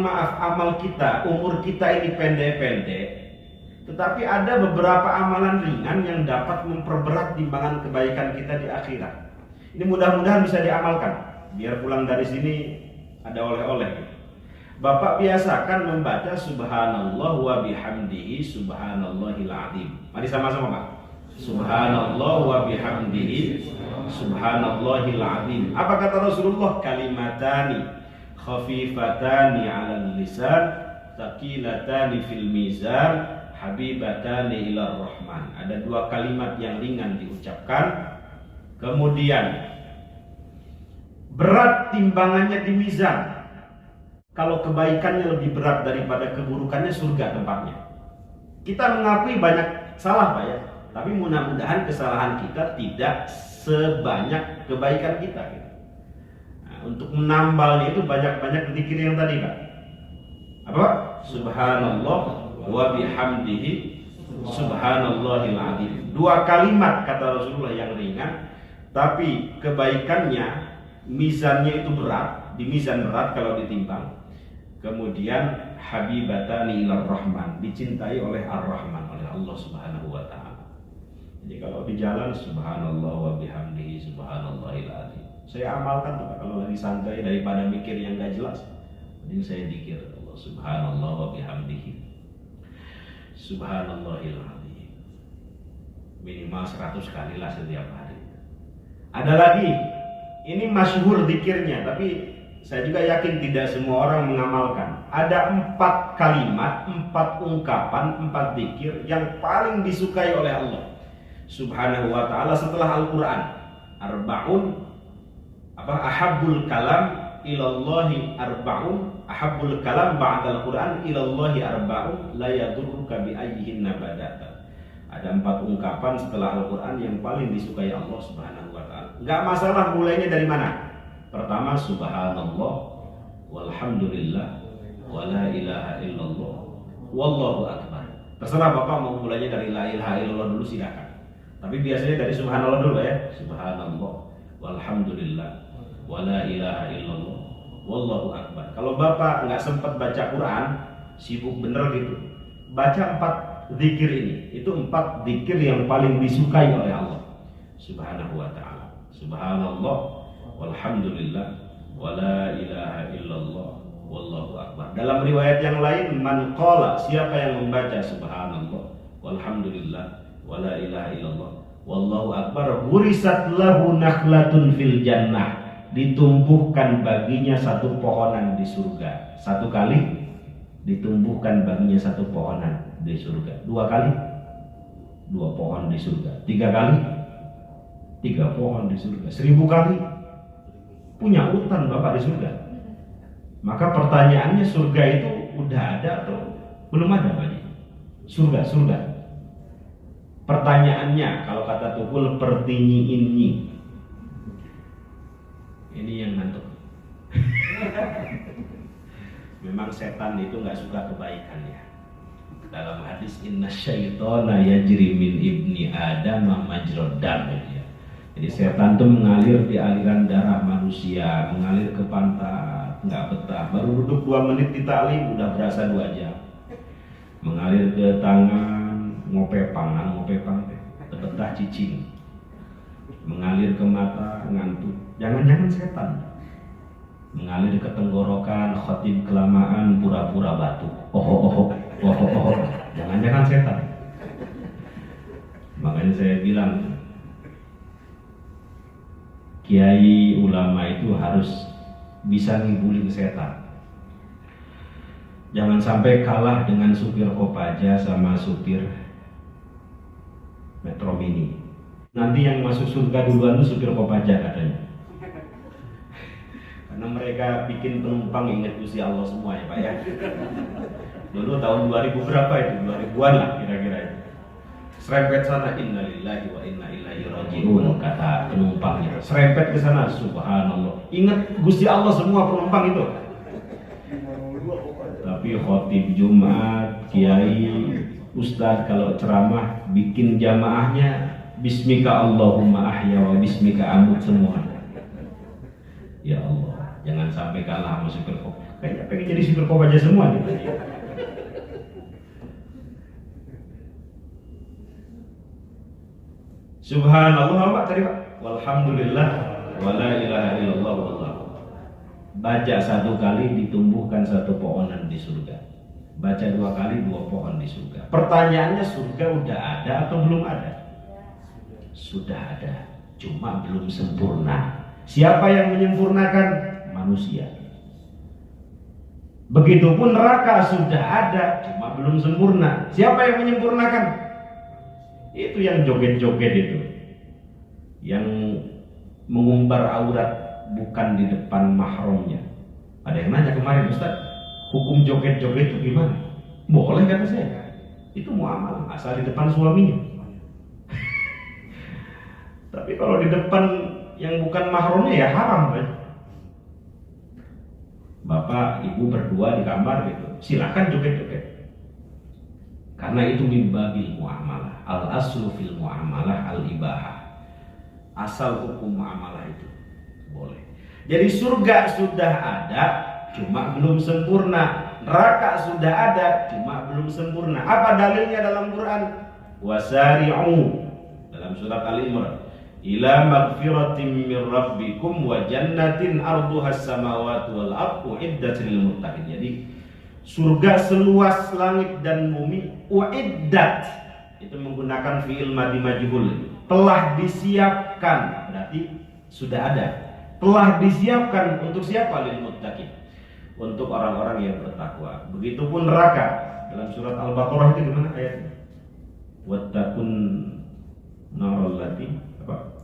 maaf amal kita, umur kita ini pendek-pendek, tetapi ada beberapa amalan ringan yang dapat memperberat timbangan kebaikan kita di akhirat. Ini mudah-mudahan bisa diamalkan, biar pulang dari sini ada oleh-oleh. Bapak biasakan membaca subhanallah wa bihamdihi subhanallahil azim. Mari sama-sama Pak. Subhanallah wa bihamdihi subhanallahil azim. Apa kata Rasulullah? Kalimatani khafifatani 'alal lisan, thaqilatani fil mizan, habibatani ilar rahman. Ada dua kalimat yang ringan diucapkan, kemudian berat timbangannya di mizan. Kalau kebaikannya lebih berat daripada keburukannya, surga tempatnya. Kita mengakui banyak salah, Pak ya, tapi mudah-mudahan kesalahan kita tidak sebanyak kebaikan kita. Nah, untuk menambalnya itu banyak-banyak zikir yang tadi, Pak. Apa? Subhanallah wa bihamdihi subhanallahil azim. Dua kalimat kata Rasulullah yang ringan, tapi kebaikannya, mizannya itu berat, di mizan berat kalau ditimbang. Kemudian habibatani ilar rahman, dicintai oleh ar-rahman, oleh Allah Subhanahu wa taala. Jadi kalau di jalan subhanallah wa bihamdihi subhanallahil azim. Saya amalkan tuh, kalau lagi santai daripada mikir yang gak jelas. Jadi saya zikir Allah subhanallah wa bihamdihi subhanallahil azim. Minimal 100 kali lah setiap hari. Ada lagi, ini masyhur zikirnya, tapi saya juga yakin tidak semua orang mengamalkan. Ada 4 kalimat, 4 ungkapan, 4 zikir yang paling disukai oleh Allah Subhanahu wa ta'ala setelah Al-Quran. Arba'un ahabbul kalam ilallahi arba'un, ahabbul kalam ba'dal Quran ilallahi arba'un, la yadurruka bi ayyihin nabadata. Ada 4 ungkapan setelah Al-Quran yang paling disukai Allah Subhanahu wa ta'ala. Enggak masalah mulainya dari mana. Pertama subhanallah walhamdulillah wala ilaha illallah wallahu akbar. Terserah Bapak mau mulainya dari la ilaha illallah dulu, silakan. Tapi biasanya dari subhanallah dulu ya. Subhanallah walhamdulillah wala ilaha illallah wallahu akbar. Kalau Bapak nggak sempat baca Quran, sibuk bener gitu, baca 4 zikir ini. Itu 4 zikir yang paling disukai oleh Allah Subhanahu wa ta'ala. Subhanallah walhamdulillah wala ilaha illallah wallahu akbar. Dalam riwayat yang lain, man qala, siapa yang membaca subhanallah walhamdulillah wala ilaha illallah wallahu akbar, hurisat lahu nakhlatun fil jannah, ditumbuhkan baginya 1 pohonan di surga. 1 kali ditumbuhkan baginya 1 pohonan di surga. 2 kali 2 pohon di surga. 3 kali 3 pohon di surga. 1000 kali punya hutan Bapak di surga. Maka pertanyaannya, surga itu udah ada atau belum ada Pak? Surga. Pertanyaannya, kalau kata Tukul, pertinyi. Ini yang ngantuk. Memang setan itu nggak suka kebaikan ya. Dalam hadis inna syaitona yajri min ibni adam majrad dam ya. Jadi setan itu mengalir di aliran darah manusia, mengalir ke pantat, nggak betah. Baru duduk 2 menit di taklim udah berasa 2 jam. Mengalir ke tangan, ngopepang, betah cicing. Mengalir ke mata, ngantuk. Jangan-jangan setan. Mengalir ke tenggorokan, khotib kelamaan, pura-pura batuk. Oh. Jangan-jangan setan. Makanya saya bilang, kiai ulama itu harus bisa ngibulin setan. Jangan sampai kalah dengan supir Kopaja sama supir Metro Mini. Nanti yang masuk surga duluan itu supir Kopaja katanya. Karena mereka bikin penumpang ingat Gusti Allah semua ya Pak ya. Dulu tahun 2000 berapa itu? 2000-an lah kira-kira itu. Serempet sana, innalillahi wa inna ilaihi raji'un, kata penumpangnya. Serempet ke sana, subhanallah. Ingat Gusti Allah semua penumpang itu. Tapi khotib Jumat, kiai, ustadz kalau ceramah bikin jamaahnya bismika Allahumma ahya wa bismika amut semua. Ya Allah, jangan sampai kalah sama supir kop. Kayaknya pengen jadi supir kop aja semua gitu. Subhanallah Pak tadi Pak. Walhamdulillah wala ilaha illallah wallahu. Baca 1 kali ditumbuhkan 1 pohonan di surga. Baca 2 kali 2 pohon di surga. Pertanyaannya, surga udah ada atau belum ada? sudah ada, cuma belum sempurna. Siapa yang menyempurnakan? Manusia. Begitupun neraka sudah ada, cuma belum sempurna. Siapa yang menyempurnakan? Itu yang joget-joget itu, yang mengumbar aurat bukan di depan mahramnya. Ada yang nanya kemarin, Ustaz, hukum joget-joget itu gimana? Boleh kata saya, itu muamalah asal di depan suaminya. Tapi kalau di depan yang bukan mahramnya ya haram kan? Bapak ibu berdua di kamar gitu, silakan joget-joget. Karena itu min babil muamalah. Al aslu fil muamalah al ibahah. Asal hukum muamalah itu boleh. Jadi surga sudah ada, cuma belum sempurna. Neraka sudah ada, cuma belum sempurna. Apa dalilnya dalam Quran? Wasari'u dalam surat Al-Imran. Ila magfiratin min rabbikum wa jannatin arduha as-samawati wal ardu uiddat lil muttaqin. Jadi surga seluas langit dan bumi, uiddat itu menggunakan fi'il madhi majhul, telah disiapkan, berarti sudah ada. Telah disiapkan untuk siapa? Lil muttaqin, untuk orang-orang yang bertakwa. Begitupun neraka dalam surat Al-Baqarah itu gimana ayatnya? Wattaqun naral lati apa?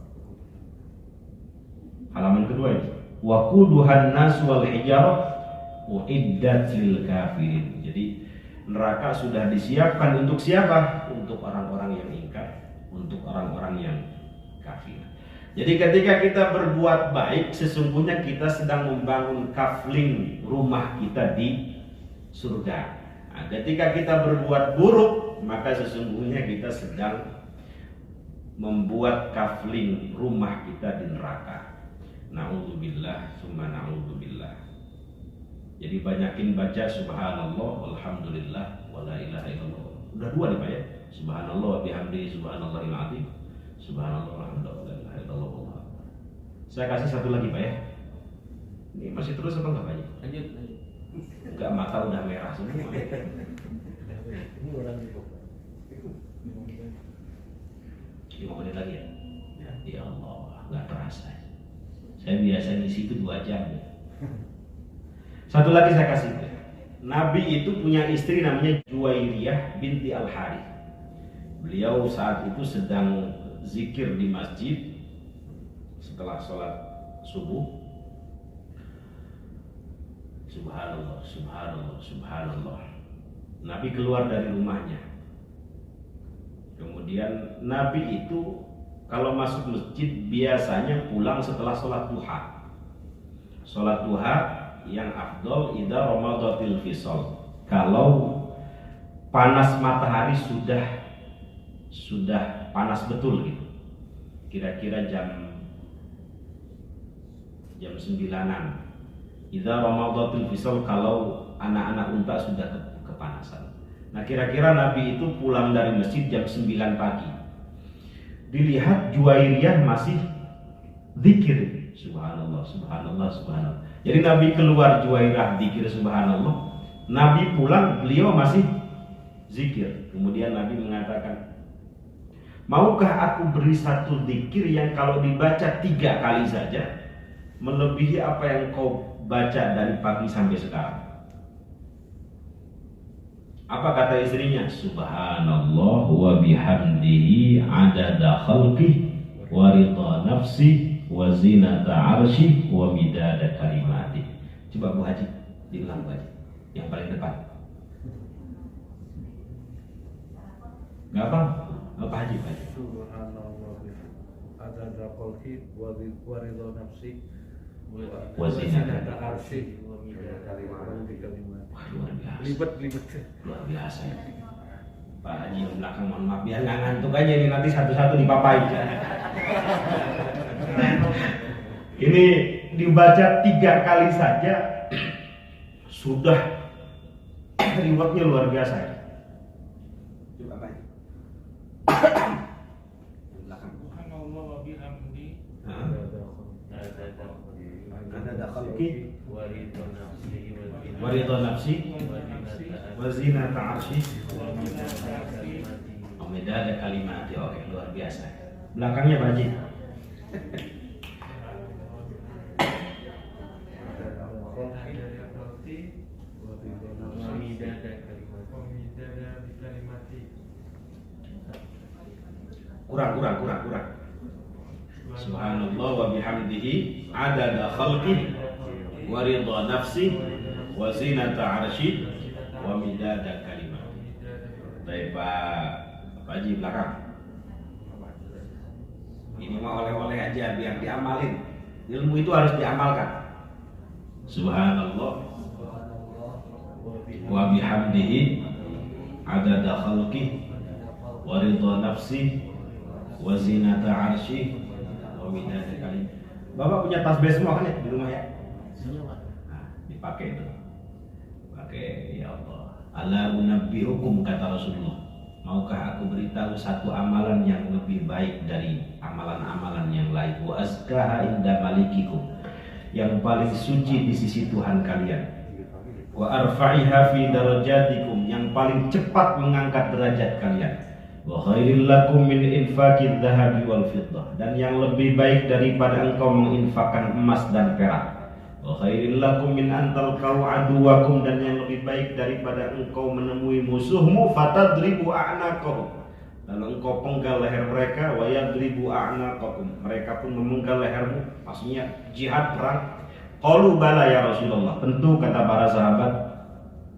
Halaman kedua itu. Waquduhan nas wal hijarah uiddat lil kafirin. Jadi neraka sudah disiapkan untuk siapa? Untuk orang-orang yang ingkar, untuk orang-orang yang kafir. Jadi ketika kita berbuat baik, sesungguhnya kita sedang membangun kafling rumah kita di surga. Nah, ketika kita berbuat buruk, maka sesungguhnya kita sedang membuat kafling rumah kita di neraka. Na'udzubillah, summa na'udzubillah. Jadi banyakin baca subhanallah, walhamdulillah, wala ilaha illallah. Udah dua nih Pak ya. Subhanallah wa bihamdihi subhanallahil azim. Subhanallah walhamdulillah, wala ilaha illallah. Saya kasih satu lagi Pak ya. Ini masih terus apa enggak Pak? Lanjut. Enggak, mata udah merah semua. Ini orang itu. 5 menit lagi ya? Ya Allah, enggak terasa. Saya biasa ngisi itu 2 jam ya. Satu lagi saya kasih. Nabi itu punya istri namanya Juwairiyah binti Al-Harith. Beliau saat itu sedang zikir di masjid setelah sholat subuh. Subhanallah, subhanallah, subhanallah. Nabi keluar dari rumahnya. Kemudian Nabi itu kalau masuk masjid biasanya pulang setelah sholat duha. Sholat duha yang afdol idza ramadatil fisal. Kalau panas matahari sudah panas betul gitu. Kira-kira jam 9-an. Idza ramadatil fisal, kalau anak-anak unta sudah kepanasan. Nah, kira-kira Nabi itu pulang dari masjid jam 9 pagi. Dilihat Juwairiyah masih zikir subhanallah, subhanallah, subhanallah. Jadi Nabi keluar, Juwairiyah zikir subhanallah. Nabi pulang, beliau masih zikir. Kemudian Nabi mengatakan, maukah aku beri satu zikir yang kalau dibaca 3 kali saja melebihi apa yang kau baca dari pagi sampai sekarang? Apa kata istrinya? Subhanallah wa bihamdihi adada khalqih wa ridha nafsi wa zinata arsyih wa midada kalimatih. Coba Bu Haji diulang Bu Haji, yang paling depan. Gak apa? Pak Haji, Pak Haji. Subhanallah adada khalqih wa ridha nafsi wa zinata arsyih wa midada kalimatih. Wah, luar biasa. Libet. Luar biasa ya. Pak Haji yang belakang, mohon maaf biar nggak ngantuk aja nih, nanti satu-satu dipapain. Ini dibaca 3 kali saja sudah rewardnya luar biasa ya. Coba Pak Haji. Belakang. Subhanallah wa bihamdi. Ada khalqi wa ridha nafsi wa zinata arsy wa midada kalimati. Oke, luar biasa. Belakangnya Pak Haji. Kurang. Subhanallah wa bihamdihi adada khalqih wa ridha nafsih wa zinata arsyih wa midada kalimat. Baik Pak Haji belakang. Ini mah oleh-oleh aja biar diamalin. Ilmu itu harus diamalkan. Subhanallah wa bihamdihi adada khalqih wa ridha nafsih wa zinata arsyih wa midada kalimat. Bapak punya tasbih semua kan ya di rumah ya? Nah, dipakai itu. Pakai ya Allah. Ala unabbiukum kata Rasulullah. Maukah aku beritahu satu amalan yang lebih baik dari amalan-amalan yang lain? Wa azkaha inda malikikum, yang paling suci di sisi Tuhan kalian. Wa arfa'iha fi darajatikum, yang paling cepat mengangkat derajat kalian. Wa khairil lakum min infaqidz dzahabi wal fiddah, dan yang lebih baik daripada engkau menginfakkan emas dan perak. Wa khairil lakum min an talqau aduwakum, dan yang lebih baik daripada engkau menemui musuhmu fatadribu a'naqahum, lalu engkau penggal leher mereka. Wa yadribu a'naqakum, mereka pun memenggal lehermu. Maksudnya jihad perang. Qalu bala ya Rasulullah, tentu kata para sahabat,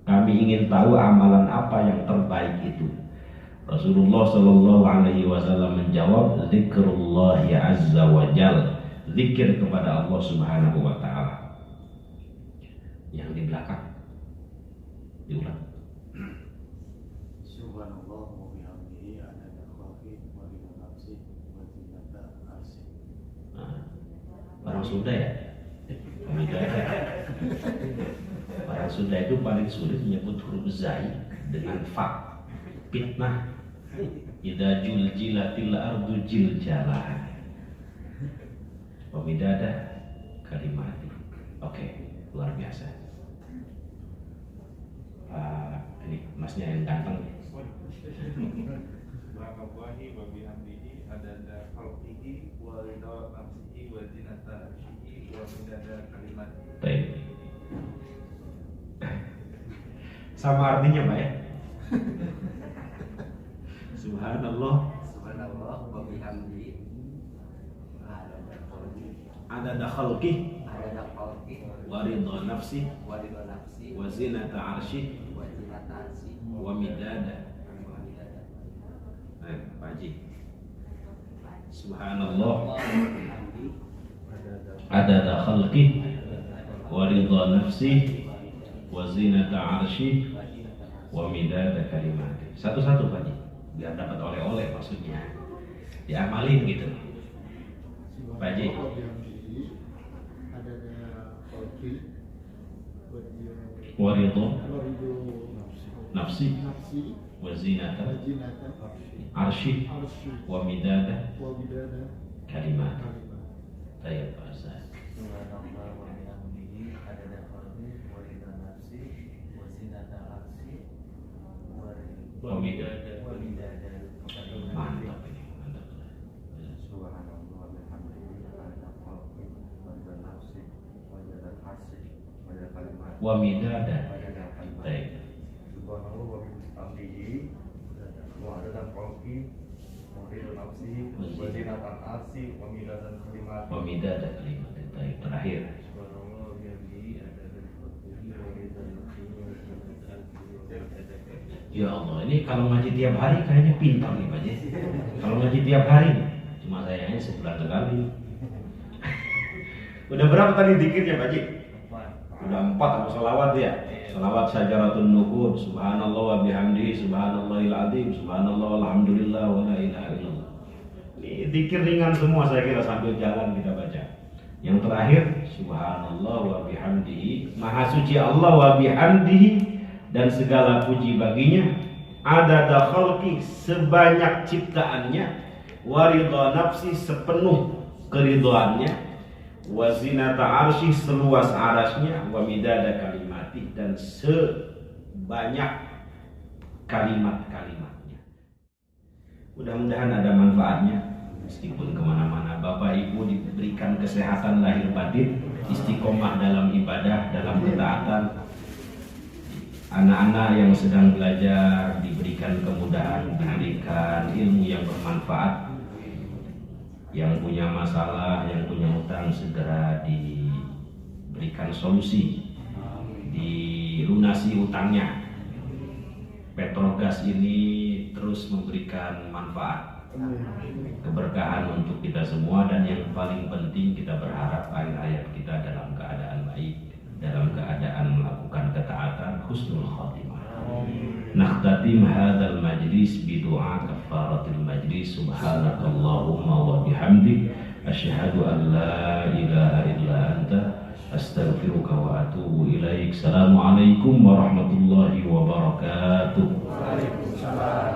kami ingin tahu amalan apa yang terbaik itu. Rasulullah Shallallahu Alaihi Wasallam menjawab, zikrullah ya azza wa jal, zikir kepada Allah Subhanahu Wa Taala. Yang di belakang diulang. Subhanallah wa bihamdihi adada khalqihi wa ridha nafsihi wa zinata arsyih. Orang Sunda ya? Orang Sunda itu paling sulit menyebut huruf zai dengan fa. Fitnah. Idza juljilatil ardu jiljalah. Pemidada kalimat. Oke, luar biasa. Ini masnya yang ganteng. Subhanallahi wa bihamdihi adada khalqihi wa ridha nafsihi wa zinata arsyihi wa midada kalimatihi. Baik. Sama artinya Pak ya? Subhanallah Wa bihamdihi adada khalqih adada khalqihi wa ridha nafsih wa ridha nafsihi wa zinata arsyih wa zinata arsyih wa midada. wa midada. Pak Haji. Subhanallah adada khalqih wa ridha nafsih wa zinata arsyih wa midada kalimatih. Satu-satu Pak Haji, biar dapat oleh-oleh, maksudnya diamalin gitu Pak Haji. Wa ridha nafsi wa zinata arsyih wa midada kalimat. Baik Pak Ustaz. Subhanallah wa bihamdihi adada khalqihi wa ridha nafsihi wa zinata arsyih Wa midada. kalimatih. Mantap ini, mantap. Subhanallah wa bihamdihi adada khalqihi wa ridha nafsihi wa zinata arsyih wa kalimatih. Wa midada. Baik. Subhanallah wa bihamdihi wa adada khalqihi wa ridha nafsihi wa zinata arsyih wa midada kalimatih. Wa midada kalimat. Baik, terakhir. Subhanallah wa bihamdihi adada khalqihi wa ridha nafsihi wa zinata arsyihi wa midada kalimatihi. Ya Allah, ini kalau ngaji tiap hari kayaknya pintar nih Pak Haji. Kalau ngaji tiap hari, cuma sayangnya sebulan sekali. Udah berapa tadi zikirnya Pak Haji? Udah 4 sama selawat ya. Selawat sajaratun nuhud, subhanallah wa bihamdihi, subhanallahil azim, subhanallah walhamdulillah wa la ilaha illallah. Ini zikir ringan semua saya kira sambil jalan kita baca. Yang terakhir, subhanallah wa bihamdihi, maha suci Allah wa bihamdihi, dan segala puji baginya, adada khalqi, sebanyak ciptaannya, wa ridha nafsi, sepenuh keridhaannya, wa zinata arsy, seluas arasnya, wa midada kalimati, dan sebanyak kalimat-kalimatnya. Mudah-mudahan ada manfaatnya. meskipun kemana-mana. Bapak Ibu diberikan kesehatan lahir batin, istiqomah dalam ibadah, dalam ketaatan. Anak-anak yang sedang belajar diberikan kemudahan, diberikan ilmu yang bermanfaat. Yang punya masalah, yang punya utang segera diberikan solusi, dilunasi utangnya. Petrogas ini terus memberikan manfaat, keberkahan untuk kita semua, dan yang paling penting kita berharap akhir hayat kita dalam keadaan baik, dalam keadaan melakukan ketaatan, husnul khatimah. Nakhtatim hadzal majlis bi du'a kafaratil majlis. Subhanakallahumma wa bihamdik asyhadu an la ilaha illa anta astaghfiruka wa atubu ilaik. Assalamualaikum warahmatullahi wabarakatuh. Waalaikumsalam.